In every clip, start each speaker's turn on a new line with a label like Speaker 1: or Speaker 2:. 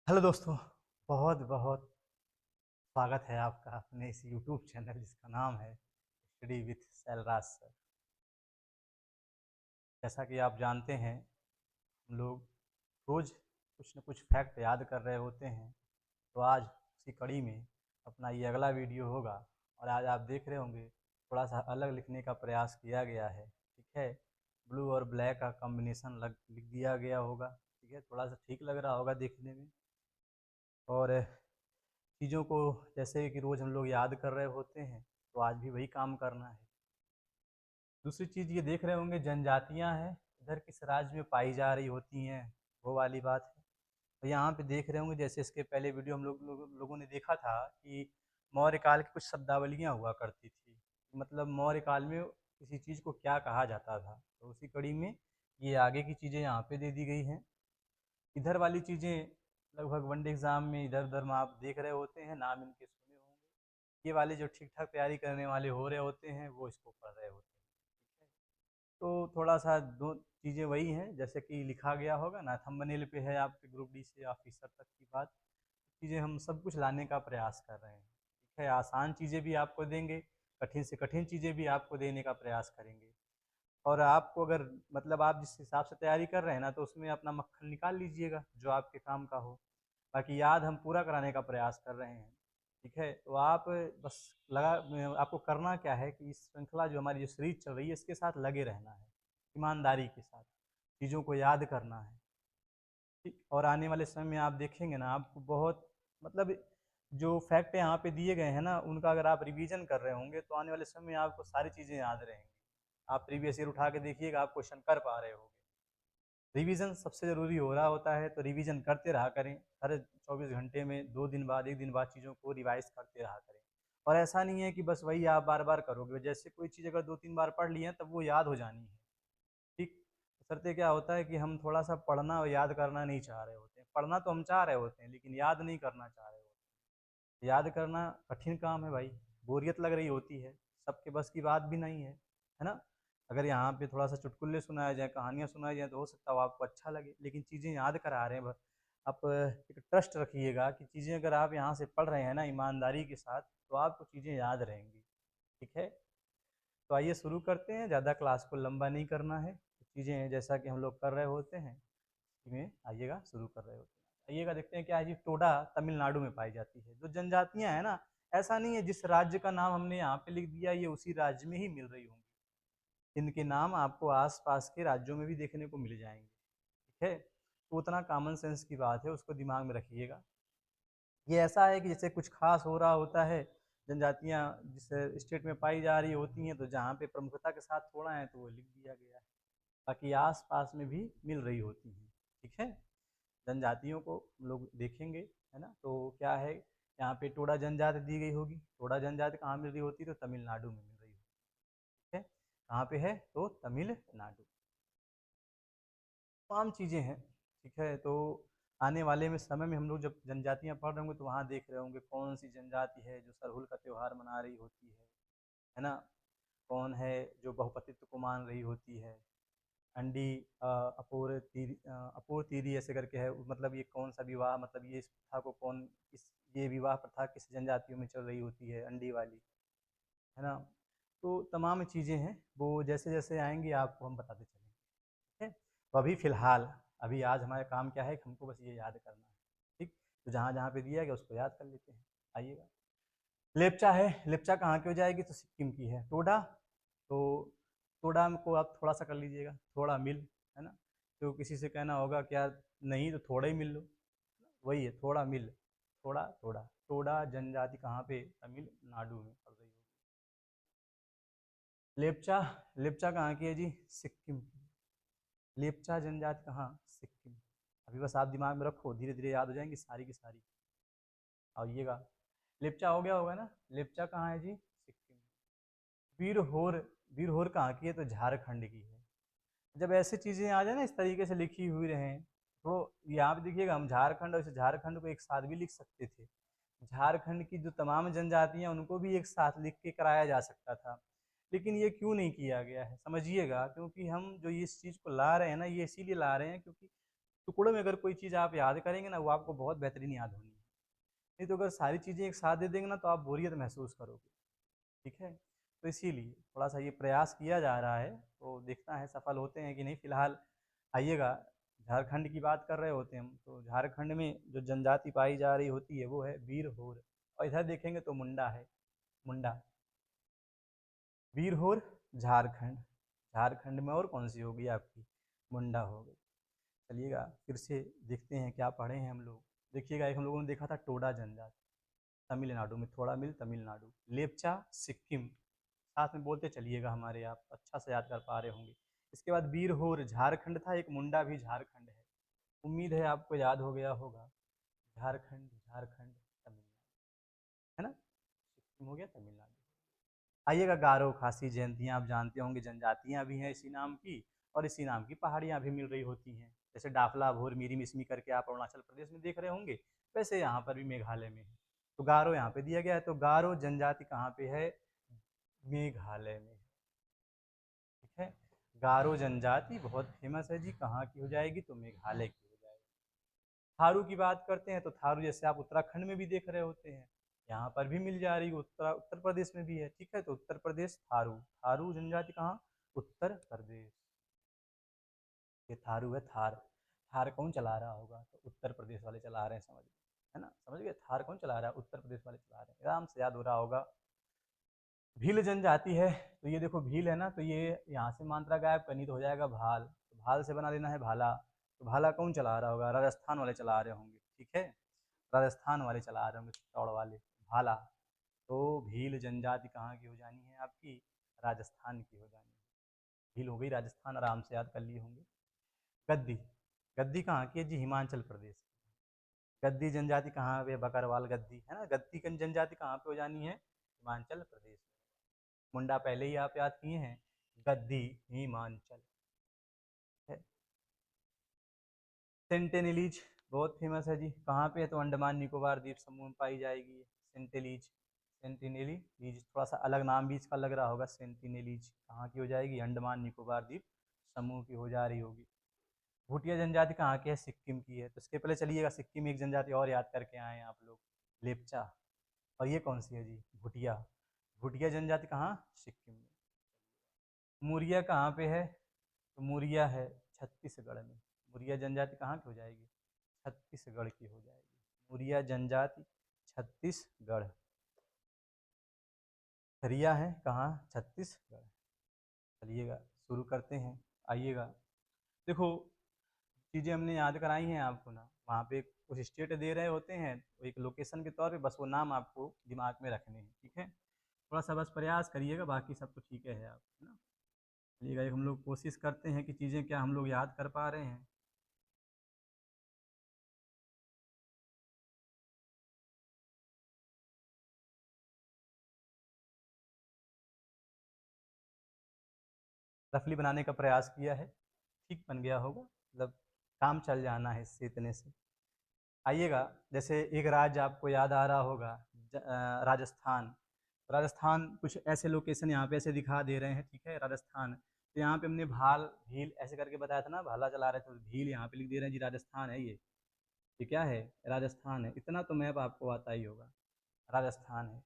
Speaker 1: Hello दोस्तों, बहुत बहुत स्वागत है आपका अपने इस यूट्यूब चैनल जिसका नाम है स्टडी विथ सैलराज सर। जैसा कि आप जानते हैं, हम लोग रोज़ कुछ न कुछ फैक्ट याद कर रहे होते हैं। तो आज उसी कड़ी में अपना ये अगला वीडियो होगा। और आज आप देख रहे होंगे थोड़ा सा अलग लिखने का प्रयास किया गया है। ठीक है, ब्लू और ब्लैक का कॉम्बिनेशन लिख दिया गया होगा। ठीक है, थोड़ा सा ठीक लग रहा होगा देखने में। और चीज़ों को जैसे कि रोज़ हम लोग याद कर रहे होते हैं, तो आज भी वही काम करना है। दूसरी चीज़ ये देख रहे होंगे, जनजातियाँ हैं इधर किस राज्य में पाई जा रही होती हैं, वो वाली बात है। तो यहाँ पे देख रहे होंगे, जैसे इसके पहले वीडियो हम लोगों ने देखा था कि मौर्य काल की कुछ शब्दावलियाँ हुआ करती थी। मतलब मौर्य काल में किसी चीज़ को क्या कहा जाता था, तो उसी कड़ी में ये आगे की चीज़ें यहाँ पे दे दी गई हैं। इधर वाली चीज़ें लगभग वनडे एग्ज़ाम में इधर उधर में आप देख रहे होते हैं, नाम इनके सुने होंगे। ये वाले जो ठीक ठाक तैयारी करने वाले हो रहे होते हैं, वो इसको पढ़ रहे होते हैं। ठीक है, तो थोड़ा सा दो चीज़ें वही हैं जैसे कि लिखा गया होगा ना, थंबनेल पे है आपके ग्रुप डी से ऑफिसर तक की बात। चीज़ें हम सब कुछ लाने का प्रयास कर रहे हैं। ठीक है, आसान चीज़ें भी आपको देंगे, कठिन से कठिन चीज़ें भी आपको देने का प्रयास करेंगे। और आपको अगर मतलब आप जिस हिसाब से तैयारी कर रहे हैं ना, तो उसमें अपना मक्खन निकाल लीजिएगा जो आपके काम का हो। बाकी याद हम पूरा कराने का प्रयास कर रहे हैं। ठीक है, तो आप बस लगा आपको करना क्या है कि इस श्रृंखला जो हमारी जो सीरीज चल रही है, इसके साथ लगे रहना है, ईमानदारी के साथ चीज़ों को याद करना है। ठीक, और आने वाले समय में आप देखेंगे ना, आपको बहुत मतलब जो फैक्ट यहाँ पे दिए गए हैं ना, उनका अगर आप रिवीजन कर रहे होंगे तो आने वाले समय में आपको सारी चीज़ें याद रहेंगी। आप प्रीवियस ईयर उठा के देखिएगा, आप क्वेश्चन कर पा रहे होंगे। रिवीजन सबसे ज़रूरी हो रहा होता है, तो रिवीजन करते रहा करें। हर 24 घंटे में 2 दिन बाद 1 दिन बाद चीज़ों को रिवाइज़ करते रहा करें। और ऐसा नहीं है कि बस वही आप बार-बार करोगे, जैसे कोई चीज़ अगर 2-3 बार पढ़ ली है तब वो याद हो जानी है। ठीक? बशर्ते क्या होता है कि हम थोड़ा-सा पढ़ना और याद करना नहीं चाह रहे होते हैं। पढ़ना तो हम चाह रहे होते हैं, लेकिन याद नहीं करना चाह रहे होते हैं। याद करना कठिन काम है भाई, बोरियत लग रही होती है, सबके बस की बात भी नहीं है ना? अगर यहाँ पे थोड़ा-सा चुटकुले सुनाए जाएँ, कहानियाँ सुनाई जाएँ, तो हो सकता है वो आपको अच्छा लगे, लेकिन चीज़ें याद करा रहे हैं आप एक ट्रस्ट रखिएगा कि चीज़ें अगर आप यहाँ से पढ़ रहे हैं ना ईमानदारी के साथ, तो आपको चीज़ें याद रहेंगी। ठीक है? तो आइए शुरू करते हैं, ज़्यादा क्लास को लंबा नहीं करना है। चीज़ें जैसा कि हम लोग कर रहे होते हैं, में आइएगा शुरू कर रहे होते हैं। आइएगा देखते हैं क्या है जी, टोडा तमिलनाडु में पाई जाती है। जो जनजातियाँ हैं ना, ऐसा नहीं है जिस राज्य का नाम हमने यहाँ पे लिख दिया ये उसी राज्य में ही मिल रही होंगी। इनके नाम आपको आस-पास के राज्यों में भी देखने को मिल जाएँगे। ठीक है? तो उतना कॉमन सेंस की बात है, उसको दिमाग में रखिएगा। ये ऐसा है कि जैसे कुछ खास हो रहा होता है, जनजातियाँ जिस स्टेट में पाई जा रही होती हैं, तो जहाँ पे प्रमुखता के साथ थोड़ा है तो वो लिख दिया गया है। बाकी आस-पास में भी मिल रही होती हैं। ठीक है? जनजातियों को हम लोग देखेंगे, है ना? तो क्या है, यहाँ पे टोडा जनजाति दी गई होगी। टोडा जनजाति कहाँ मिल रही होती है? तो तमिलनाडु में मिल रही होती है। कहाँ पे है? तो तमिलनाडु। तमाम चीज़ें हैं। ठीक है, तो आने वाले में समय में हम लोग जब जनजातियाँ पढ़ रहे होंगे तो वहाँ देख रहे होंगे कौन सी जनजाति है जो सरहुल का त्यौहार मना रही होती है ना? कौन है जो बहुपतित्व को मान रही होती है। अंडी अपोर तीरी ऐसे करके है, मतलब ये कौन सा विवाह, मतलब ये इस प्रथा को कौन इस ये विवाह प्रथा किस जनजातियों में चल रही होती है, अंडी वाली, है ना? तो तमाम चीज़ें हैं, वो जैसे-जैसे आएँगी आपको हम बताते चलेंगे। ठीक है? तो अभी फ़िलहाल अभी आज हमारा काम क्या है कि हमको बस ये याद करना है। ठीक? तो जहाँ-जहाँ पे दिया गया उसको याद कर लेते हैं। आइएगा। लेप्चा है, लेप्चा कहाँ की हो जाएगी? तो सिक्किम की है। टोडा, तो टोडा को आप थोड़ा-सा कर लीजिएगा, थोड़ा मिल, है ना? तो किसी से कहना होगा कि यार नहीं तो थोड़ा ही मिल लो, वही है थोड़ा मिल, थोड़ा, थोड़ा। टोडा जनजाति कहाँ पे? तमिलनाडु में पड़ रही होगी। लेप्चा, लेप्चा कहाँ की है जी? सिक्किम की। लेप्चा जनजाति कहाँ? सिक्किम। अभी बस आप दिमाग में रखो, धीरे-धीरे याद हो जाएँगी सारी की सारी। आइएगा, लेप्चा हो गया होगा ना? लेप्चा कहाँ है जी? सिक्किम। बीरहोर, बीरहोर कहाँ की है? तो झारखंड की है। जब ऐसी चीज़ें आ जाए ना इस तरीके से लिखी हुई रहें, तो यहाँ पे देखिएगा हम झारखंड और इस झारखंड को एक साथ भी लिख सकते थे। झारखंड की जो तमाम जनजातियाँ उनको भी एक साथ लिख के कराया जा सकता था। लेकिन ये क्यों नहीं किया गया है? समझिएगा, क्योंकि हम जो ये इस चीज़ को ला रहे हैं ना, ये इसीलिए ला रहे हैं क्योंकि टुकड़ों में अगर कोई चीज़ आप याद करेंगे ना, वो आपको बहुत बेहतरीन याद होनी है। नहीं तो अगर सारी चीज़ें एक साथ दे देंगे ना, तो आप बोरियत महसूस करोगे। ठीक है, तो इसीलिए थोड़ा सा ये प्रयास किया जा रहा है, तो देखना है सफल होते हैं कि नहीं। फिलहाल आइएगा, झारखंड की बात कर रहे होते हैं हम, तो झारखंड में जो जनजाति पाई जा रही होती है वो है बीरहोर, और इधर देखेंगे तो मुंडा है। मुंडा, बीरहोर, झारखंड। झारखंड में और कौन सी होगी आपकी? मुंडा हो गई। चलिएगा फिर से देखते हैं क्या पढ़े हैं हम लोग। देखिएगा, एक हम लोगों ने देखा था टोडा जनजाति, तमिलनाडु में, थोड़ा मिल तमिलनाडु। लेपचा, सिक्किम, साथ में बोलते चलिएगा, हमारे आप अच्छा से याद कर पा रहे होंगे। इसके बाद बीरहोर झारखंड था, एक मुंडा भी झारखंड है। उम्मीद है आपको याद हो गया होगा। झारखंड, झारखंड, तमिलनाडु, है ना, सिक्किम हो गया, तमिलनाडु। आइएगा, गारो खासी जयंतियाँ आप जानते होंगे, जनजातियाँ भी हैं इसी नाम की, और इसी नाम की पहाड़ियाँ भी मिल रही होती हैं। जैसे डाफला, भोर, मीरी, मिसमी करके आप अरुणाचल प्रदेश में देख रहे होंगे, वैसे यहाँ पर भी मेघालय में है। तो गारो यहाँ पे दिया गया है, तो गारो जनजाति कहाँ पे है? मेघालय में। ठीक है, गारो जनजाति बहुत फेमस है जी, कहाँ की हो जाएगी? तो मेघालय की हो जाएगी। थारू की बात करते हैं, तो थारू जैसे आप उत्तराखंड में भी देख रहे होते हैं, यहाँ पर भी मिल जा रही है, उत्तर प्रदेश में भी है। ठीक है, तो उत्तर प्रदेश थारू, थारू जनजाति कहाँ? उत्तर प्रदेश। ये थारू है, थार। थार कौन चला रहा होगा? तो उत्तर प्रदेश वाले चला रहे हैं, समझ गए, है ना, समझ गए। थार कौन चला रहा है? उत्तर प्रदेश वाले चला रहे हैं, आराम से याद हो रहा होगा। भील जनजाति है, तो ये देखो भील है ना, तो ये यहाँ से मात्रा गायब करनी, तो हो जाएगा भाल, तो भाल से बना लेना है भाला। तो भाला कौन चला रहा होगा? राजस्थान वाले चला रहे होंगे। ठीक है, राजस्थान वाले चला रहे होंगे, चित्तौड़ वाले, भाला। तो भील जनजाति कहाँ की हो जानी है आपकी? राजस्थान की हो जानी है। भील हो गई राजस्थान, आराम से याद कर लिए होंगे। गद्दी, गद्दी कहाँ की है जी? हिमाचल प्रदेश। गद्दी जनजाति कहाँ पे? बकरवाल गद्दी, है ना। गद्दी जनजाति कहाँ पे हो जानी है? हिमाचल प्रदेश। मुंडा पहले ही आप याद किए हैं, गद्दी हिमाचल है। सेंटेनिलीज बहुत फेमस है जी, कहाँ पे है? तो अंडमान निकोबार द्वीप समूह में पाई जाएगी सेंटेलीज। सेंटिनेली लीज, थोड़ा सा अलग नाम भी इसका लग रहा होगा। सेंटिनेलीज कहाँ की हो जाएगी? अंडमान निकोबार द्वीप समूह की हो जा रही होगी। भूटिया जनजाति कहाँ की है? सिक्किम की है। तो इसके पहले चलिएगा, सिक्किम एक जनजाति और याद करके आए हैं आप लोग, लेपचा। और ये कौन सी है जी? भूटिया। भूटिया जनजाति कहाँ? सिक्किम में। मुरिया कहाँ पे है? तो मुरिया है छत्तीसगढ़ में। मुरिया जनजाति कहाँ की हो जाएगी? छत्तीसगढ़ की हो जाएगी। मुरिया जनजाति छत्तीसगढ़। खरिया है कहाँ? छत्तीसगढ़। चलिएगा शुरू करते हैं, आइएगा। देखो, चीज़ें हमने याद कराई हैं आपको ना, वहाँ पे कुछ स्टेट दे रहे होते हैं, तो एक लोकेशन के तौर पे बस वो नाम आपको दिमाग में रखने हैं। ठीक है, थोड़ा सा बस प्रयास करिएगा, बाकी सब तो ठीक है आप, है ना। चलिएगा, एक हम लोग कोशिश करते हैं कि चीज़ें क्या हम लोग याद कर पा रहे हैं। रफली बनाने का प्रयास किया है, ठीक बन गया होगा, मतलब काम चल जाना है इससे, इतने से। आइएगा, जैसे एक राज्य आपको याद आ रहा होगा, राजस्थान। राजस्थान कुछ ऐसे लोकेशन यहाँ पे ऐसे दिखा दे रहे हैं, ठीक है, राजस्थान। तो यहाँ पे हमने भाल, भील ऐसे करके बताया था ना, भाला चला रहे थे, तो भील यहाँ पे लिख दे रहे हैं जी, राजस्थान है ये क्या है? राजस्थान है, इतना तो मैप आपको आता ही होगा, राजस्थान है।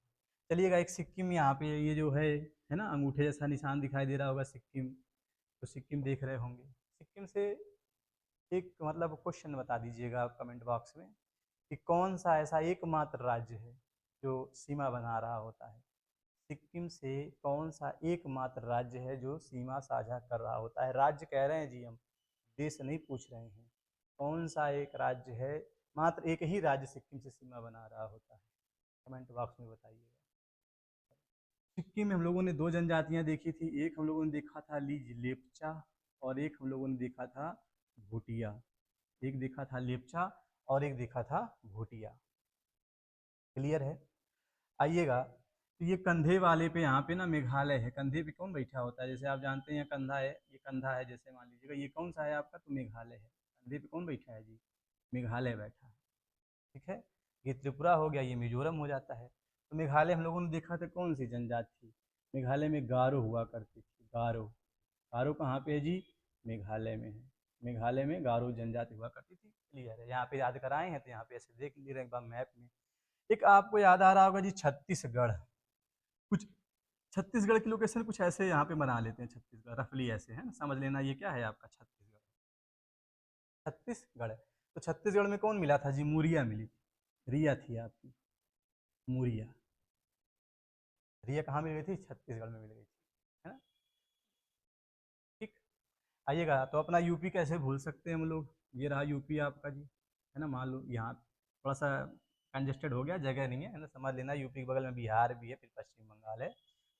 Speaker 1: चलिएगा, एक सिक्किम यहाँ पे ये जो है ना, अंगूठे जैसा निशान दिखाई दे रहा होगा, सिक्किम। तो सिक्किम देख रहे होंगे। सिक्किम से एक मतलब क्वेश्चन बता दीजिएगा आप कमेंट बॉक्स में, कि कौन सा ऐसा एकमात्र राज्य है जो सीमा बना रहा होता है? सिक्किम से कौन सा एकमात्र राज्य है जो सीमा साझा कर रहा होता है? राज्य कह रहे हैं जी हम, देश नहीं पूछ रहे हैं। कौन सा एक राज्य है, मात्र एक ही राज्य सिक्किम से सीमा बना रहा होता है? कमेंट बॉक्स में बताइएगा। सिक्किम में हम लोगों ने दो जनजातियां देखी थी, एक हम लोगों ने देखा था लीज लेपचा, और एक हम लोगों ने देखा था भूटिया। एक देखा था लेपचा और एक देखा था भूटिया। क्लियर है? आइएगा, तो ये कंधे वाले पे, यहाँ पे ना मेघालय है। कंधे पे कौन बैठा होता है? जैसे आप जानते हैं कंधा है, ये कंधा है, जैसे मान लीजिएगा ये कौन सा है आपका? तो मेघालय है। कंधे पे कौन बैठा है जी? मेघालय बैठा है। ठीक है, ये त्रिपुरा हो गया, ये मिजोरम हो जाता है। तो मेघालय हम लोगों ने देखा था कौन सी जनजाति थी? मेघालय में गारो हुआ करती थी, गारो। गारो कहाँ पे है जी? मेघालय में है। मेघालय में गारो जनजाति हुआ करती थी। क्लियर है, यहाँ पे याद कराए हैं तो यहाँ पे ऐसे देख ले रहे हैं एक बार मैप में। एक आपको याद आ रहा होगा जी छत्तीसगढ़। कुछ छत्तीसगढ़ की लोकेशन कुछ ऐसे यहाँ पे बना लेते हैं, छत्तीसगढ़ रफली ऐसे है ना, समझ लेना ये क्या है आपका छत्तीसगढ़। छत्तीसगढ़ तो छत्तीसगढ़ में कौन मिला था जी, मुरिया मिली थी, रिया थी आपकी मुरिया। रिया कहाँ मिल गई थी, छत्तीसगढ़ में मिल गई थी, है ना। ठीक, आइएगा तो अपना यूपी कैसे भूल सकते हैं हम लोग, ये रहा यूपी आपका जी, है ना। मान लो यहाँ थोड़ा सा कंजेस्टेड हो गया, जगह नहीं है ना, समझ लेना यूपी के बगल में बिहार भी है, फिर पश्चिम बंगाल है,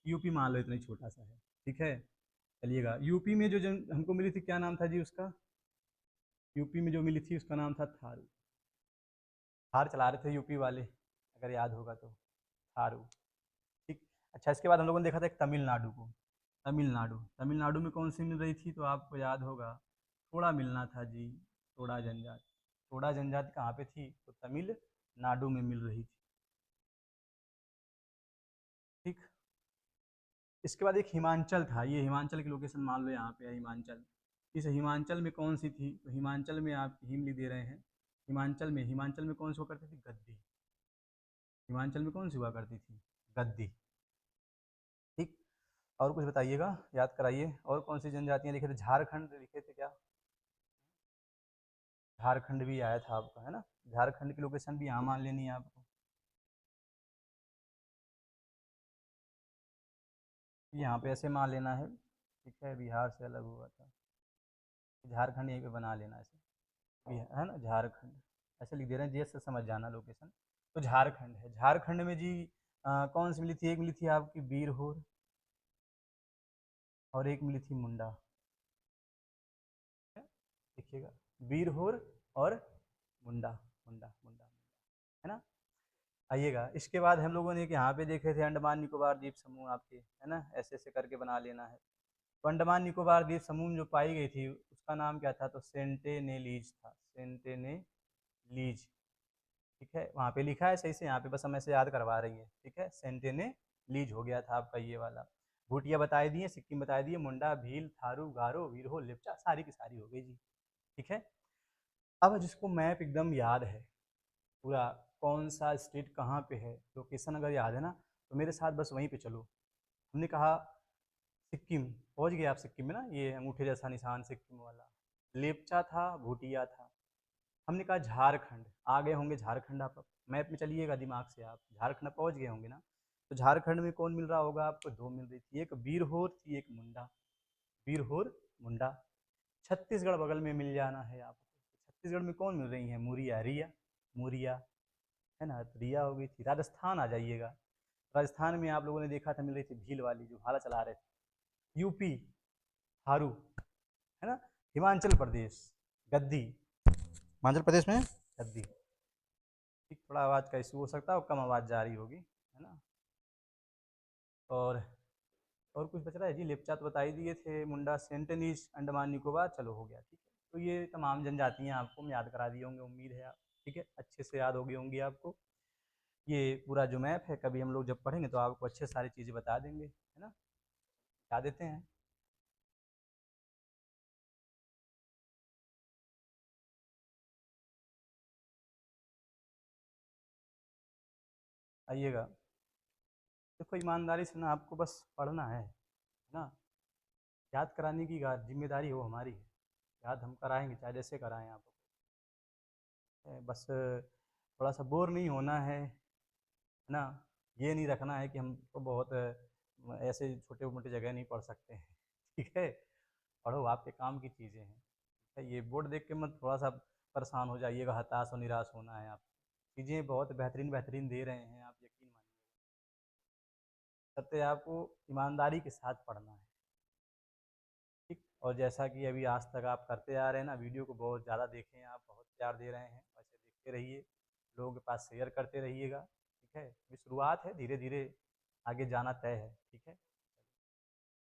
Speaker 1: यूपी मान लो इतना ही छोटा सा है। ठीक है, चलिएगा यूपी में जो हमको मिली थी क्या नाम था जी उसका, यूपी में जो मिली थी उसका नाम था थारू। थार चला रहे थे यूपी वाले, अगर याद होगा तो, थारू। ठीक, अच्छा इसके बाद हम लोगों ने देखा था एक तमिलनाडु को, तमिलनाडु, तमिलनाडु में कौन सी मिल रही थी तो आपको याद होगा, थोड़ा मिलना था जी, थोड़ा जनजाति। थोड़ा जनजाति कहाँ पे थी तो तमिलनाडु में मिल रही थी। ठीक, इसके बाद एक हिमाचल था, ये हिमाचल की लोकेशन मान लो यहाँ पे है हिमाचल। इस हिमाचल में कौन सी थी तो हिमाचल में आप हिमली दे रहे हैं, हिमाचल में कौन सी हुआ करती थी, गद्दी। हिमाचल में कौन सी हुआ करती थी, गद्दी। ठीक, और कुछ बताइएगा, याद कराइए, और कौन सी जनजातियाँ लिखे थे, झारखंड लिखे थे क्या, झारखंड भी आया था आपका, है ना। झारखंड की लोकेशन भी यहाँ मान लेनी है आपको, यहाँ पे ऐसे मान लेना है। ठीक है, बिहार से अलग हुआ था, झारखंड यहीं पे बना लेना ऐसे, है ना, झारखंड ऐसे लिख दे रहे हैं, जी से समझ जाना लोकेशन। तो झारखंड है, झारखंड में जी कौन सी मिली थी, एक मिली थी आपकी बीरहोर, और एक मिली थी मुंडा। देखिएगा, बीरहोर और मुंडा, मुंडा मुंडा, है ना। आइएगा, इसके बाद हम लोगों ने यहाँ पे देखे थे अंडमान निकोबार द्वीप समूह आपके, है ना, ऐसे ऐसे करके बना लेना है। तो अंडमान निकोबार द्वीप समूह में जो पाई गई थी उसका नाम क्या था तो सेंटेनेलीज था, सेंटेनेलीज। ठीक है, वहाँ पे लिखा है सही से, यहाँ पे बस हम ऐसे याद करवा रही है। ठीक है, सेंटेनेलीज हो गया था आपका ये वाला। भूटिया बताए दिए, सिक्किम बताए दिए, मुंडा, भील, थारू, गारो, वीरहो, लेप्चा, सारी की सारी हो गई जी। ठीक है, अब जिसको मैप एकदम याद है पूरा, कौन सा स्टेट कहाँ पे है, लोकेशन अगर याद है ना, तो मेरे साथ बस वहीं पे चलो। हमने कहा सिक्किम, पहुँच गए आप सिक्किम में ना, ये अंगूठे जैसा निशान सिक्किम वाला, लेप्चा था, भूटिया था। हमने कहा झारखंड, आ गए होंगे झारखंड, आप मैप में चलिएगा दिमाग से, आप झारखंड पहुँच गए होंगे ना। तो झारखंड में कौन मिल रहा होगा आपको, दो मिल रही थी, एक बीरहोर थी, एक मुंडा, बीरहोर मुंडा। छत्तीसगढ़ बगल में मिल जाना है आपको, छत्तीसगढ़ में कौन मिल रही है, मुरिया, रिया, मुरिया, है ना, तो रिया हो गई थी। राजस्थान आ जाइएगा, राजस्थान में आप लोगों ने देखा था मिल रही थी भील वाली जो भाला चला रहे थे। यूपी थारू, है ना। हिमाचल प्रदेश गद्दी, हिमाचल प्रदेश में गद्दी। ठीक, थोड़ा आवाज़ का इशू हो सकता है और कम आवाज़ जा रही होगी, है ना। और और कुछ बच रहा है जी, लेप्चा तो बता ही दिए थे, मुंडा, सेंटनीज, अंडमान निकोबार, चलो हो गया। ठीक है, तो ये तमाम जनजातियाँ आपको मैं याद करा दिए होंगे, उम्मीद है आप, ठीक है, अच्छे से याद हो गई होंगी आपको। ये पूरा जो मैप है कभी हम लोग जब पढ़ेंगे तो आपको अच्छे सारी चीज़ें बता देंगे, है ना, बता देते हैं। आइएगा, देखो ईमानदारी से ना आपको बस पढ़ना है ना, याद कराने की जिम्मेदारी हो हमारी है, याद हम कराएंगे चाहे जैसे कराएं आप, बस थोड़ा सा बोर नहीं होना है ना। ये नहीं रखना है कि हम तो बहुत ऐसे छोटे मोटे जगह नहीं पढ़ सकते हैं। ठीक है, पढ़ो, आपके काम की चीज़ें हैं। ठीक है, ये बोर्ड देख के मत थोड़ा सा परेशान हो जाइएगा, हताश और निराश होना है आप, चीज़ें बहुत बेहतरीन बेहतरीन दे रहे हैं, आप यकीन मानिए, सत्य आपको ईमानदारी के साथ पढ़ना है। ठीक, और जैसा कि अभी आज तक आप करते आ रहे हैं ना, वीडियो को बहुत ज़्यादा देखें, आप बहुत प्यार दे रहे हैं, वैसे देखते रहिए, लोगों के पास शेयर करते रहिएगा। ठीक है, ये शुरुआत है, धीरे धीरे आगे जाना तय है। ठीक है,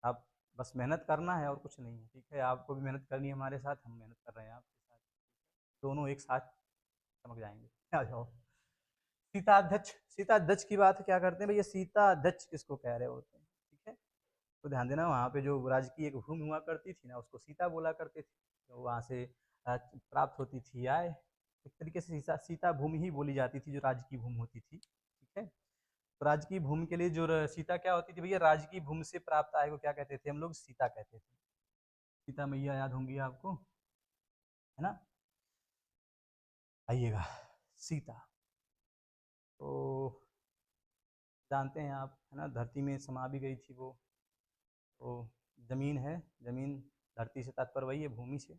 Speaker 1: आप बस मेहनत करना है और कुछ नहीं है। ठीक है, आपको भी मेहनत करनी है हमारे साथ, हम मेहनत कर रहे हैं आपके साथ, दोनों एक साथ चमक जाएंगे। आ जाओ, सीताध्यक्ष, सीताध्यक्ष की बात क्या करते हैं भैया, सीताध्यक्ष किसको कह रहे होते हैं। ठीक है, तो ध्यान देना, वहाँ पे जो राजकीय एक भूमि हुआ करती थी ना, उसको सीता बोला करते थे, तो वहाँ से प्राप्त होती थी आय। एक तरीके से सीता भूमि ही बोली जाती थी, जो राज्य की भूमि होती थी। ठीक है, तो राज्य की भूमि के लिए जो सीता क्या होती थी भैया, राज्य की भूमि से प्राप्त आय को क्या कहते थे हम लोग, सीता कहते थे। सीता मैया याद होंगी आपको, है ना। आइएगा, सीता तो जानते हैं आप, है ना, धरती में समा भी गई थी वो। तो जमीन है, जमीन धरती से तात्पर्य वही है, भूमि से।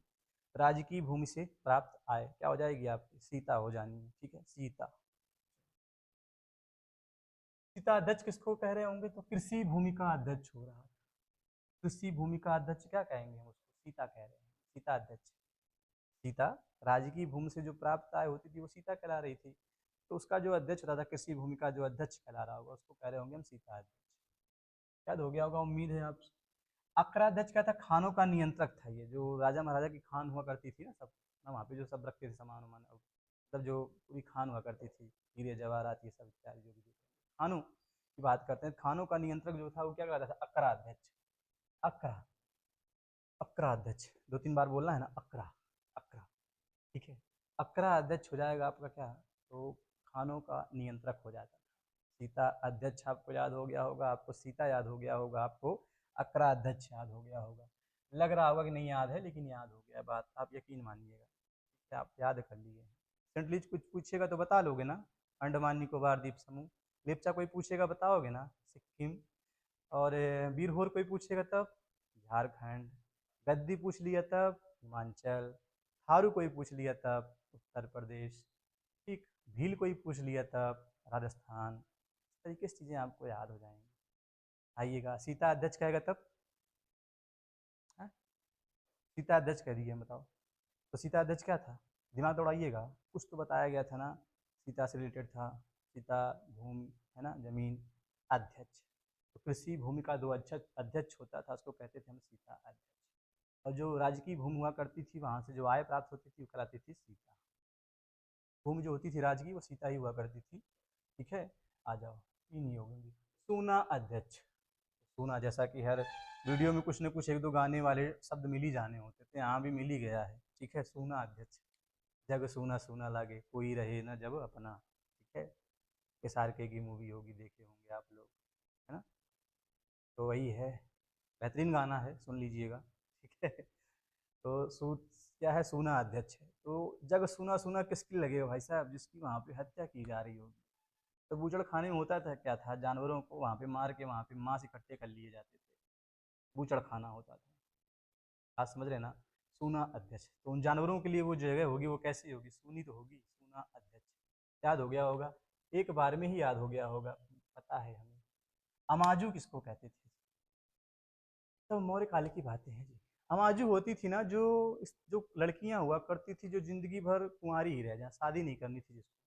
Speaker 1: राज्य की भूमि से प्राप्त आय क्या हो जाएगी आपकी, सीता हो जानी है। ठीक है, सीता। सीता अध्यक्ष किसको कह रहे होंगे, तो कृषि भूमि का अध्यक्ष हो रहा है। कृषि भूमि का अध्यक्ष क्या कहेंगे हम उसको, सीता कह रहे हैं, सीता अध्यक्ष। सीता, राज्य की भूमि से जो प्राप्त आय होती थी वो सीता कहला रही थी, तो उसका जो अध्यक्ष होता था, कृषि भूमि का जो अध्यक्ष कहला रहा होगा, उसको कह रहे होंगे हम सीता अध्यक्ष। याद हो गया होगा, उम्मीद है आप। अक्राध्यक्ष क्या था, खानों का नियंत्रक था ये, जो राजा महाराजा की खान हुआ करती थी ना, सब ना वहाँ पे जो सब रखते थे सामान वामान, मतलब जो पूरी खान हुआ करती थी, हीरे जवाहरात ये सब इत्यादि जो भी खानों की बात करते हैं, खानों का नियंत्रक जो था वो क्या कहता था, अक्राध्यक्ष। अक्रा, अक्रा अध्यक्ष, 2-3 बार बोलना है ना, अक्रा, अक्रा। ठीक है, अक्रा अध्यक्ष हो जाएगा आपका क्या, तो खानों का नियंत्रक हो जाता है। सीता अध्यक्ष आपको याद हो गया होगा, आपको सीता याद हो गया होगा, आपको अक्रा अध्यक्ष याद हो गया होगा। लग रहा होगा कि नहीं याद है, लेकिन याद हो गया बात, आप यकीन मानिएगा कि आप याद कर लिए। रिसेंटली कुछ पूछेगा तो बता लोगे ना, अंडमान निकोबार द्वीप समूह। लेप्चा कोई पूछेगा बताओगे ना, सिक्किम। और बीरहोर कोई पूछेगा तब झारखंड। गद्दी पूछ लिया तब हिमाचल। थारू कोई पूछ लिया तब उत्तर प्रदेश। ठीक, भील कोई पूछ लिया तब राजस्थान। इस तरीके से चीज़ें आपको याद हो जाएंगी। आइएगा, सीता अध्यक्ष कहेगा तब, हाँ? सीता अध्यक्ष कह दिए, बताओ तो सीता अध्यक्ष क्या था, दिमाग दौड़ाइएगा। कुछ तो बताया गया था ना, सीता से रिलेटेड था, सीता भूमि, है ना, जमीन, अध्यक्ष। तो कृषि भूमि का जो अध्यक्ष अध्यक्ष होता था उसको कहते थे हम सीता अध्यक्ष। और जो राज्य की भूमि हुआ करती थी, वहाँ से जो आय प्राप्त होती थी वो कहलाती थी सीता। भूमि जो होती थी राज्य की, वो सीता ही हुआ करती थी। ठीक है, आ जाओ, तीन ही हो गई। सूना अध्यक्ष, सूना, जैसा कि हर वीडियो में कुछ न कुछ एक दो गाने वाले शब्द मिल ही जाने होते थे, यहाँ भी मिल ही गया है। ठीक है, सूना अध्यक्ष। जग सूना सूना लागे कोई रहे ना जब अपना। ठीक है, SRK की मूवी होगी, देखे होंगे आप लोग, है ना। तो वही है, बेहतरीन गाना है, सुन लीजिएगा। ठीक है, तो सू क्या है, सूना अध्यक्ष है। तो जग सूना सूना किसकी लगे भाई साहब, जिसकी वहाँ पे हत्या की जा रही होगी। तो बूचड़ खाने में होता था क्या था, जानवरों को वहाँ पे मार के वहाँ पे मांस इकट्ठे कर लिए जाते थे, बूचड़ खाना होता था। आप समझ रहे ना, सूना अध्यक्ष, तो उन जानवरों के लिए वो जगह होगी, वो कैसी होगी, सूनी तो होगी, सूना अध्यक्ष। याद हो गया होगा, एक बार में ही याद हो गया होगा, पता है हमें। अमाजू किसको कहते थे, तो मौर्य काल की बातें हैं जी। अमाजू होती थी ना, जो लड़कियां हुआ करती थी, जो जिंदगी भर कुंवारी ही रह जाए, शादी नहीं करनी थी जिसको,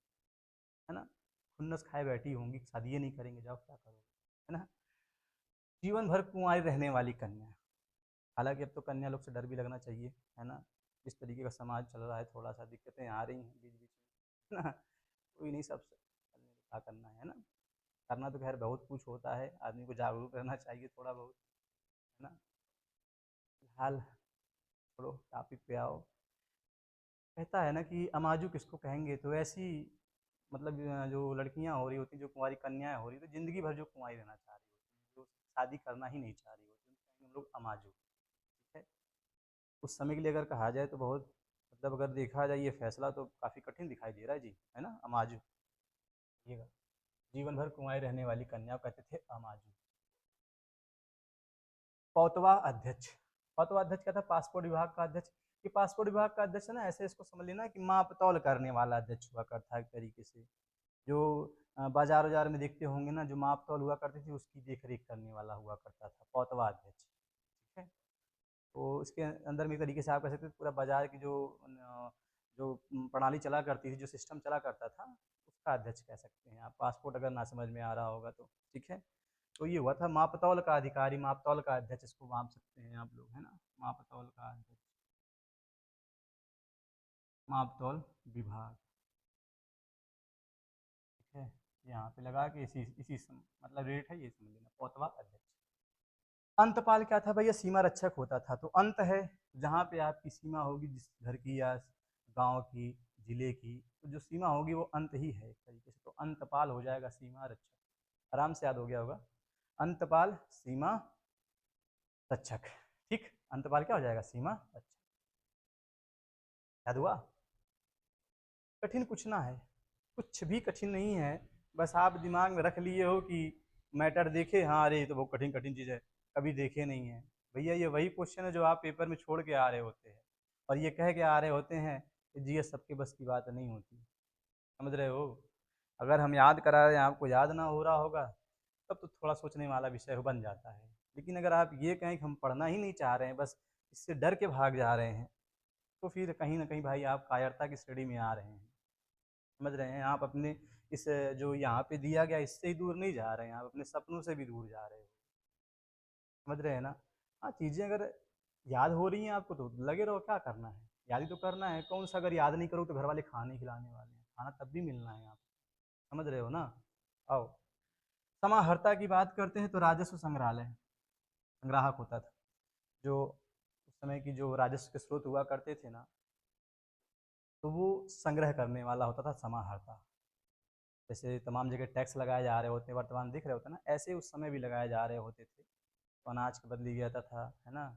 Speaker 1: है ना, खुन्नस खाए बैठी होंगी, शादी ये नहीं करेंगे, जाओ क्या करोगे, है ना, जीवन भर कुंवारी रहने वाली कन्या। हालांकि अब तो कन्या लोग से डर भी लगना चाहिए, है ना, इस तरीके का समाज चल रहा है, थोड़ा सा दिक्कतें आ रही हैं बीच बीच में, है ना। कोई नहीं, सब क्या करना है ना, करना तो खैर बहुत कुछ होता है, आदमी को जागरूक रहना चाहिए थोड़ा बहुत, है ना। फिलहाल छोड़ो, टॉपिक पे आओ। कहता है ना कि अमाजू किसको कहेंगे, तो ऐसी मतलब जो लड़कियां हो रही होती, जो कुंवारी कन्याएं हो रही, तो जिंदगी भर जो कुंवारी रहना चाह रही होती, जो शादी करना ही नहीं चाह रही होती, उनको कहेंगे हम लोग अमाजू। ठीक है, उस समय के लिए अगर कहा जाए तो बहुत, मतलब अगर देखा जाए ये फैसला तो काफ़ी कठिन दिखाई दे रहा है जी, है ना, अमाजू। ये जीवन भर कुंवारी रहने वाली कन्या कहते थे अमाजू। पौतवा अध्यक्ष, पौतवा अध्यक्ष क्या था, पासपोर्ट विभाग का अध्यक्ष। कि पासपोर्ट विभाग का अध्यक्ष है ना, ऐसे इसको समझ लेना कि माप तौल करने वाला अध्यक्ष हुआ करता है एक तरीके से। जो बाजार बाजार में देखते होंगे ना, जो माप तौल हुआ करती थी, उसकी देख रेख करने वाला हुआ करता था पौतवा अध्यक्ष। ठीक है, तो इसके अंदर में एक तरीके से आप कह सकते हैं पूरा बाजार की जो प्रणाली चला करती थी, जो सिस्टम चला करता था, उसका अध्यक्ष कह सकते हैं आप, पासपोर्ट अगर ना समझ में आ रहा होगा तो। ठीक है, तो ये हुआ था मापतौल का अधिकारी, मापतौल का अध्यक्ष इसको मान सकते हैं आप लोग, है ना, मापतौल का अध्यक्ष, मापतौल विभाग। ठीक है, यहाँ पे लगा कि इसी इसी मतलब रेट है, ये समझ लेना, पौतवा अध्यक्ष। अंतपाल क्या था भैया? सीमा रक्षक होता था। तो अंत है जहाँ पे आपकी सीमा होगी, जिस घर की या गांव की, जिले की, तो जो सीमा होगी वो अंत ही है एक तरीके से। तो अंतपाल हो जाएगा सीमा रक्षक। आराम से याद हो गया होगा, अंतपाल सीमा रक्षक। ठीक, अंतपाल क्या हो जाएगा? सीमा रक्षक। याद हुआ? कठिन कुछ ना है, कुछ भी कठिन नहीं है। बस आप दिमाग में रख लिए हो कि मैटर देखे, हाँ अरे ये तो बहुत कठिन कठिन चीज़ है, कभी देखे नहीं है। भैया ये वही क्वेश्चन है जो आप पेपर में छोड़ के आ रहे होते हैं, और ये कह के आ रहे होते हैं कि जीएस सबके बस की बात नहीं होती। समझ रहे हो? अगर हम याद करा रहे हैं, आपको याद ना हो रहा होगा, तब तो थोड़ा सोचने वाला विषय बन जाता है। लेकिन अगर आप ये कहें कि हम पढ़ना ही नहीं चाह रहे हैं, बस इससे डर के भाग जा रहे हैं, तो फिर कहीं ना कहीं भाई आप कायरता की श्रेणी में आ रहे हैं। समझ रहे हैं? आप अपने इस जो यहाँ पे दिया गया इससे ही दूर नहीं जा रहे हैं, आप अपने सपनों से भी दूर जा रहे हो। समझ रहे हैं ना? हाँ, चीज़ें अगर याद हो रही हैं आपको तो लगे रहो, क्या करना है, याद ही तो करना है। कौन सा अगर याद नहीं करो तो घर वाले खाने खिलाने वाले हैं, खाना तब भी मिलना है आपको। समझ रहे हो ना? आओ, समाहर्ता की बात करते हैं तो राजस्व संग्रहालय संग्राहक होता था, जो उस समय की जो राजस्व के स्रोत हुआ करते थे ना, तो वो संग्रह करने वाला होता था समाहर्ता। जैसे तमाम जगह टैक्स लगाए जा रहे होते हैं, वर्तमान दिख रहे होते हैं ना, ऐसे उस समय भी लगाए जा रहे होते थे। तो अनाज के बदली जाता था, है ना?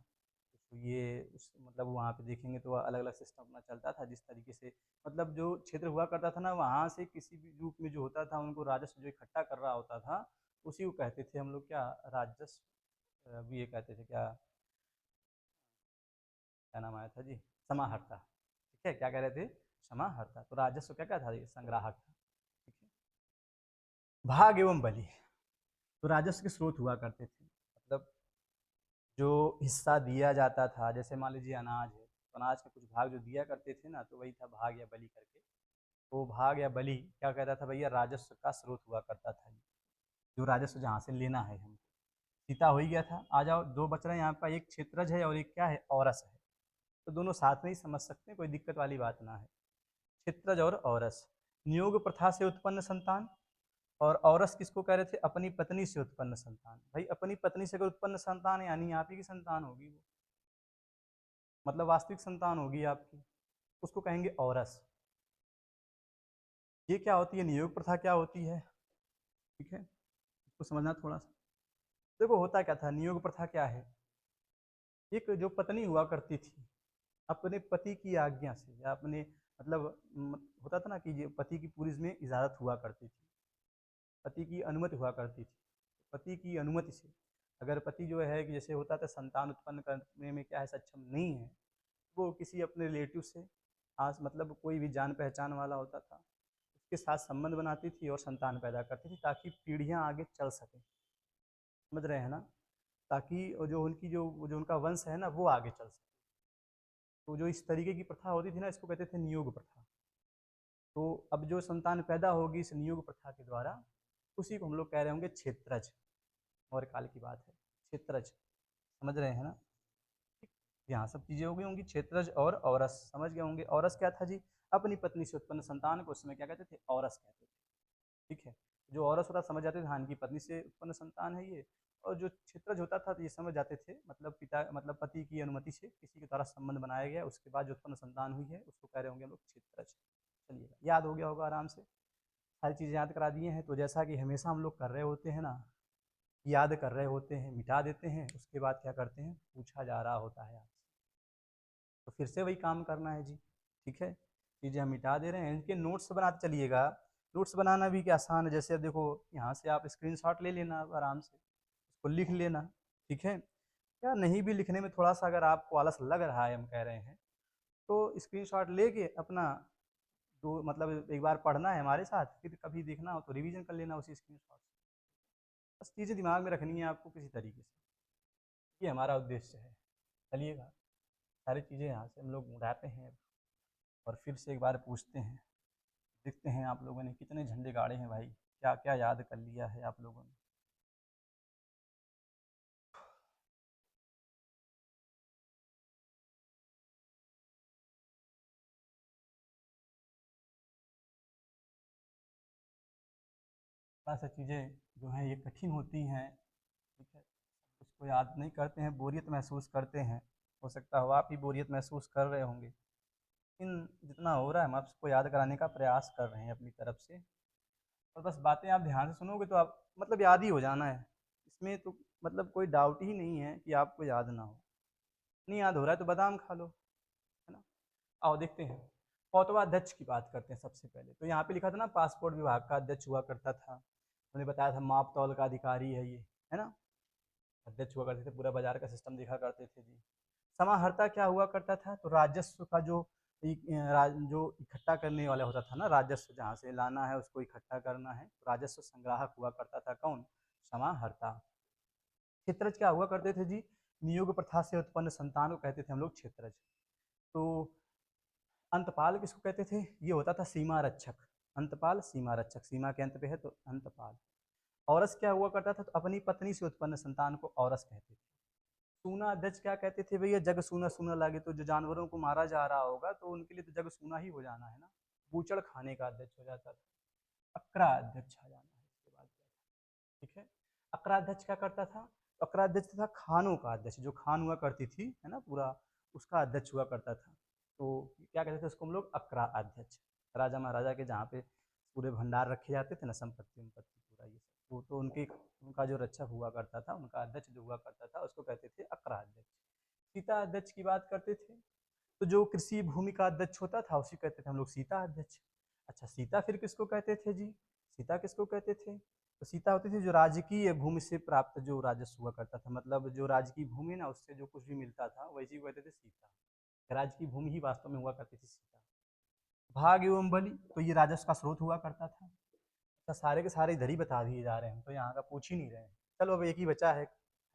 Speaker 1: तो ये उस मतलब वहाँ पे देखेंगे तो अलग अलग सिस्टम अपना चलता था, जिस तरीके से मतलब जो क्षेत्र हुआ करता था ना, वहाँ से किसी भी रूप में जो होता था उनको राजस्व जो इकट्ठा कर रहा होता था, उसी को कहते थे हम लोग क्या? राजस्व। अभी ये कहते थे क्या, क्या नाम आया था जी? समाहर्ता। ठीक है, क्या कह रहे थे? समाहर्ता। तो राजस्व क्या क्या था? ये संग्राहक था। ठीक है। भाग एवं बलि, तो राजस्व के स्रोत हुआ करते थे। मतलब जो हिस्सा दिया जाता था, जैसे मान लीजिए अनाज है, तो अनाज के कुछ भाग जो दिया करते थे ना, तो वही था भाग या बलि करके। तो भाग या बलि क्या कहता था भैया? राजस्व का स्रोत हुआ करता था, जो राजस्व जहाँ से लेना है हमको। सीता हो ही गया था। आ जाओ, दो बच रहे हैं यहाँ पर, एक क्षेत्रज है और एक क्या है? औरस है। तो दोनों साथ में ही समझ सकते हैं, कोई दिक्कत वाली बात ना है। क्षेत्रज और औरस, नियोग प्रथा से उत्पन्न संतान। और औरस किसको कह रहे थे? अपनी पत्नी से उत्पन्न संतान। भाई अपनी पत्नी से अगर उत्पन्न संतान है, यानी आप ही की संतान होगी वो, मतलब वास्तविक संतान होगी आपकी, उसको कहेंगे औरस। ये क्या होती है? नियोग प्रथा क्या होती है? ठीक है, इसको समझना थोड़ा सा। देखो होता क्या था, नियोग प्रथा क्या है? एक जो पत्नी हुआ करती थी, अपने पति की आज्ञा से या अपने मतलब होता था ना कि ये पति की पूरी इसमें इजाज़त हुआ करती थी, पति की अनुमति हुआ करती थी। पति की अनुमति से अगर पति जो है कि जैसे होता था संतान उत्पन्न करने में क्या है, सक्षम नहीं है, वो किसी अपने रिलेटिव से आस मतलब कोई भी जान पहचान वाला होता था, उसके साथ संबंध बनाती थी और संतान पैदा करती थी, ताकि पीढ़ियाँ आगे चल सकें। समझ रहे हैं ना? ताकि जो उनकी जो उनका वंश है ना, वो आगे चल सके। तो जो इस तरीके की प्रथा होती थी ना, इसको कहते थे नियोग प्रथा। तो अब जो संतान पैदा होगी इस नियोग प्रथा के द्वारा, उसी को हम लोग कह रहे होंगे क्षेत्रज। और काल की बात है, क्षेत्रज। समझ रहे हैं ना? यहाँ सब चीज़ें हो गई होंगी। क्षेत्रज और औरस समझ गए होंगे। औरस क्या था जी? अपनी पत्नी से उत्पन्न संतान को उस समय क्या कहते थे? औरस कहते थे। ठीक है, जो औरस होता समझ जाते थे हाँ इनकी पत्नी से उत्पन्न संतान है ये। और जो क्षेत्रज होता था तो ये समझ जाते थे मतलब पिता मतलब पति की अनुमति से किसी के द्वारा संबंध बनाया गया, उसके बाद जो उत्पन्न संतान हुई है उसको कह रहे होंगे हम लोग क्षेत्रज। चलिएगा, याद हो गया होगा आराम से, सारी चीज़ें याद करा दिए हैं। तो जैसा कि हमेशा हम लोग कर रहे होते हैं ना, याद कर रहे होते हैं, मिटा देते हैं, उसके बाद क्या करते हैं? पूछा जा रहा होता है आपसे, तो फिर से वही काम करना है जी। ठीक है, चीज़ें हम मिटा दे रहे हैं, इनके नोट्स बनाते चलिएगा। नोट्स बनाना भी क्या आसान है, जैसे अब देखो यहाँ से आप स्क्रीनशॉट ले लेना आराम से, उसको लिख लेना। ठीक है, या नहीं भी लिखने में थोड़ा सा अगर आपको आलस लग रहा है, हम कह रहे हैं, तो स्क्रीनशॉट लेके अपना दो मतलब एक बार पढ़ना है हमारे साथ, फिर कभी देखना हो तो रिवीजन कर लेना उसी स्क्रीनशॉट से। बस चीज़ें दिमाग में रखनी है आपको किसी तरीके से, ये हमारा उद्देश्य है। चलिएगा, सारी चीज़ें यहाँ से हम लोग उड़ाते हैं और फिर से एक बार पूछते हैं, देखते हैं आप लोगों ने कितने झंडे गाड़े हैं भाई, क्या क्या याद कर लिया है आप लोगों ने। थोड़ा सा चीज़ें जो हैं ये कठिन होती हैं। ठीक है, कुछ इसको याद नहीं करते हैं, बोरियत महसूस करते हैं। हो सकता हो आप भी बोरियत महसूस कर रहे होंगे, लेकिन जितना हो रहा है हम आपको याद कराने का प्रयास कर रहे हैं अपनी तरफ से। और बस बातें आप ध्यान से सुनोगे तो आप मतलब याद ही हो जाना है। इसमें तो मतलब कोई डाउट ही नहीं है कि आपको याद ना हो। नहीं याद हो रहा है तो बादाम खा लो, है ना। आओ देखते हैं, कौतवा अध्यक्ष की बात करते हैं सबसे पहले। तो यहाँ पे लिखा था ना, पासपोर्ट विभाग का अध्यक्ष हुआ करता था। उन्होंने बताया था माप तौल का अधिकारी है ये, है ना। अध्यक्ष हुआ करते थे, पूरा बाजार का सिस्टम देखा करते थे जी। समाहर्ता क्या हुआ करता था, तो राजस्व का जो इकट्ठा करने वाला होता था ना, राजस्व जहाँ से लाना है उसको इकट्ठा करना है, तो राजस्व संग्राहक हुआ करता था कौन, समाहर्ता। क्षेत्रज क्या हुआ करते थे जी, नियोग प्रथा से उत्पन्न संतान को कहते थे हम लोग क्षेत्रज। तो अंतपाल किसको कहते थे, ये होता था सीमा रक्षक। अंतपाल सीमा रक्षक, सीमा के अंत पे है तो अंतपाल। औरस क्या हुआ करता था, तो अपनी पत्नी से उत्पन्न संतान को औरस कहते थे। सूना अध्यक्ष क्या कहते थे, भैया जग सूना सूना लागे, तो जो जानवरों को मारा जा रहा होगा तो उनके लिए तो जग सूना ही हो जाना है ना, बूचड़ खाने का अध्यक्ष हो जाता था। अक्रा अध्यक्ष आ जाना है इसके बाद, ठीक है। अक्रा अध्यक्ष क्या करता था, तो अक्रा अध्यक्ष था खानों का अध्यक्ष, जो खान हुआ करती थी, है ना, पूरा उसका अध्यक्ष हुआ करता था। तो क्या कहते थे उसको हम लोग, अक्रा अध्यक्ष। राजा महाराजा के जहाँ पे पूरे भंडार रखे जाते थे ना, संपत्ति उनपत्ति पूरा ये सब, तो उनके उनका जो रक्षक हुआ करता था, उनका अध्यक्ष जो हुआ करता था, उसको कहते थे अक्रा अध्यक्ष। सीता अध्यक्ष की बात करते थे, तो जो कृषि भूमि का अध्यक्ष होता था उसी कहते थे हम लोग सीता अध्यक्ष। अच्छा, सीता फिर किसको कहते थे जी, सीता किसको कहते थे, तो सीता होती थी जो राजकीय भूमि से प्राप्त जो राजस्व हुआ करता था, मतलब जो राजकीय भूमि ना उससे जो कुछ भी मिलता था वैसी को कहते थे सीता। राजकीय भूमि ही वास्तव में हुआ करती थी सीता। भाग एवं बलि, तो ये राजस्व का स्रोत हुआ करता था। अच्छा, सारे के सारे इधर ही बता दिए जा रहे हैं, तो यहाँ का पूछ ही नहीं रहे हैं। चलो अब एक ही बचा है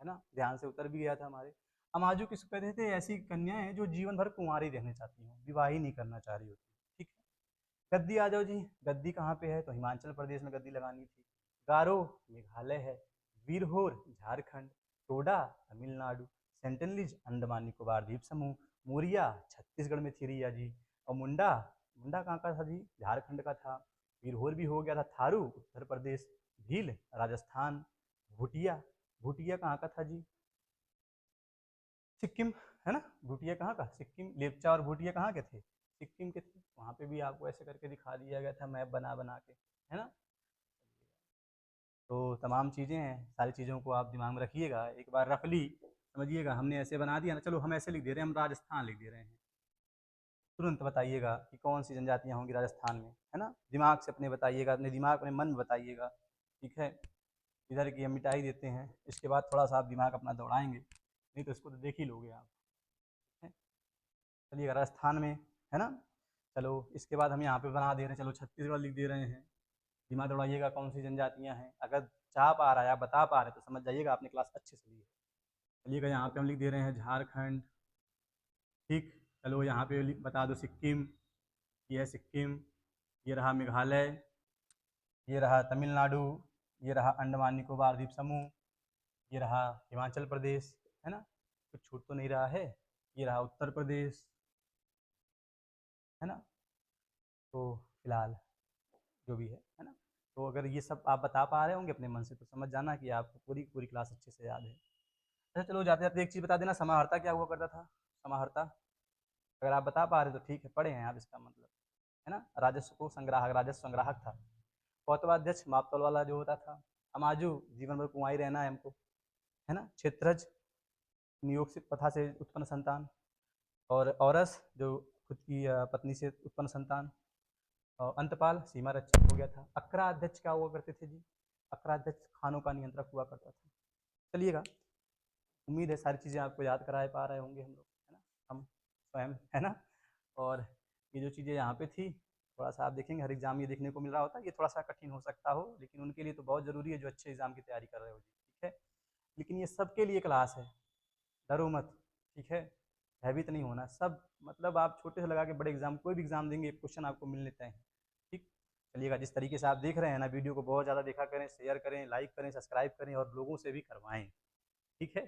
Speaker 1: ना, ध्यान से उतर भी गया था हमारे। अमाजू किसको कहते थे, ऐसी कन्याएं जो जीवन भर कुंवारी रहना चाहती हों, विवाह ही नहीं करना चाह रही होती, ठीक है। गद्दी आ जाओ जी, गद्दी कहाँ पे है, तो हिमाचल प्रदेश में गद्दी लगानी थी। गारो मेघालय है, वीरहोर झारखंड, टोडा तमिलनाडु, सेंटनलीज अंडमान निकोबार द्वीप समूह, मोरिया छत्तीसगढ़ में थी रिया जी, और मुंडा, मुंडा कहाँ का था जी, झारखंड का था। वीरहोर भी हो गया था, थारू उत्तर प्रदेश, भील राजस्थान, भूटिया, भूटिया कहाँ का था जी, सिक्किम, है ना। भूटिया कहाँ का, सिक्किम। लेपचा और भूटिया कहाँ के थे, सिक्किम के थे। वहाँ पे भी आपको ऐसे करके दिखा दिया गया था मैप बना बना के, है ना। तो तमाम चीज़ें हैं, सारी चीज़ों को आप दिमाग में रखिएगा, एक बार रफली समझिएगा। हमने ऐसे बना दिया ना, चलो हम ऐसे लिख दे रहे हैं, हम राजस्थान लिख दे रहे हैं। तुरंत बताइएगा कि कौन सी जनजातियाँ होंगी राजस्थान में, है ना। दिमाग से अपने बताइएगा, अपने दिमाग अपने मन में बताइएगा, ठीक है। इधर की हम मिटा ही देते हैं, इसके बाद थोड़ा सा आप दिमाग अपना दौड़ाएंगे, नहीं तो इसको तो देख ही लोगे आप, है। चलिए राजस्थान में, है ना। चलो इसके बाद हम यहाँ पे बना दे रहे हैं, चलो छत्तीसगढ़ लिख दे रहे हैं। दिमाग दौड़ाइएगा कौन सी जनजातियाँ हैं, अगर चाह पा रहा है आप बता पा रहे हैं तो समझ जाइएगा आपने क्लास अच्छे से ली है। चलिएगा यहाँ पे हम लिख दे रहे हैं झारखंड, ठीक। चलो यहाँ पे बता दो सिक्किम, ये है सिक्किम, ये रहा मेघालय, ये रहा तमिलनाडु, ये रहा अंडमान निकोबार द्वीप समूह, ये रहा हिमाचल प्रदेश, है ना। कुछ छूट तो नहीं रहा है, ये रहा उत्तर प्रदेश, है ना। तो फिलहाल जो भी है ना। तो अगर ये सब आप बता पा रहे होंगे अपने मन से तो समझ जाना कि आपको पूरी पूरी क्लास अच्छे से याद है। अच्छा चलो जाते जाते एक चीज़ बता देना, समाहर्ता क्या हुआ करता था। समाहर्ता अगर आप बता पा रहे तो ठीक है, पढ़े हैं आप, इसका मतलब है ना, राजस्व को संग्राहक, राजस्व संग्राहक था। कौतवाध्यक्ष माप तौल वाला जो होता था। अमाजू जीवन भर कुंवाई रहना है हमको, है ना। क्षेत्रज नियोग से प्रथा से उत्पन्न संतान, और औरस जो खुद की पत्नी से उत्पन्न संतान, और अंतपाल सीमा रक्षक हो गया था। अक्रा अध्यक्ष क्या हुआ करते थे जी, अक्रा अध्यक्ष खानों का नियंत्रक हुआ करता था। चलिएगा, उम्मीद है सारी चीज़ें आपको याद करा पा रहे होंगे हम लोग, है ना, हम स्वयं, है ना। और ये जो चीज़ें यहाँ पे थी, थोड़ा सा आप देखेंगे हर एग्जाम ये देखने को मिल रहा होता है, ये थोड़ा सा कठिन हो सकता हो, लेकिन उनके लिए तो बहुत ज़रूरी है जो अच्छे एग्जाम की तैयारी कर रहे हो जी, ठीक है। लेकिन ये सबके लिए क्लास है, डरो मत, ठीक है। भयभीत नहीं होना, सब मतलब आप छोटे से लगा के बड़े एग्जाम, कोई भी एग्जाम देंगे क्वेश्चन आपको मिल लेते हैं, ठीक। चलिएगा, जिस तरीके से आप देख रहे हैं ना, वीडियो को बहुत ज़्यादा देखा करें, शेयर करें, लाइक करें, सब्सक्राइब करें और लोगों से भी करवाएं, ठीक है।